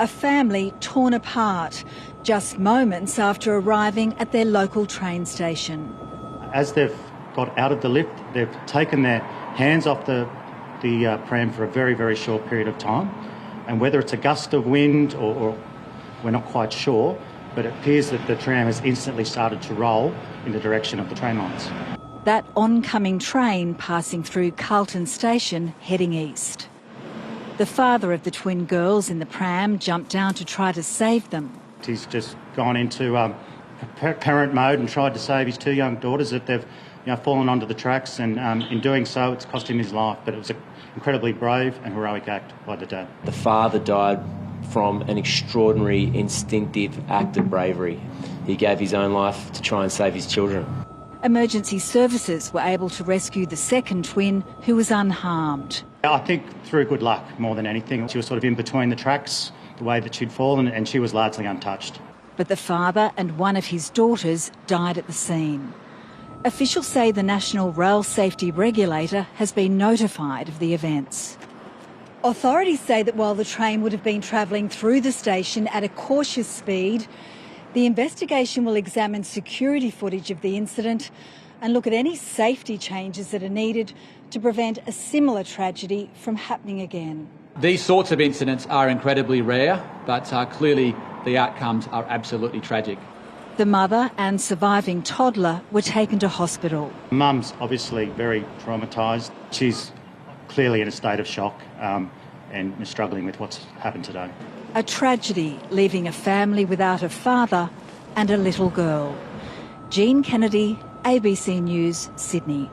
A family torn apart just moments after arriving at their local train station. As they've got out of the lift, they've taken their hands off the pram for a very, very short period of time. And whether it's a gust of wind or we're not quite sure, but it appears that the tram has instantly started to roll in the direction of the train lines. That oncoming train passing through Carlton station heading east. The father of the twin girls in the pram jumped down to try to save them. He's just gone into parent mode and tried to save his two young daughters that they've fallen onto the tracks, and in doing so it's cost him his life, but it was an incredibly brave and heroic act by the dad. The father died from an extraordinary instinctive act of bravery. He gave his own life to try and save his children. Emergency services were able to rescue the second twin, who was unharmed. I think through good luck more than anything. She was sort of in between the tracks, the way that she'd fallen, and she was largely untouched. But the father and one of his daughters died at the scene. Officials say the National Rail Safety Regulator has been notified of the events. Authorities say that while the train would have been travelling through the station at a cautious speed, the investigation will examine security footage of the incident and look at any safety changes that are needed to prevent a similar tragedy from happening again. These sorts of incidents are incredibly rare, but clearly the outcomes are absolutely tragic. The mother and surviving toddler were taken to hospital. Mum's obviously very traumatised. She's clearly in a state of shock and is struggling with what's happened today. A tragedy leaving a family without a father and a little girl. Jean Kennedy, ABC News, Sydney.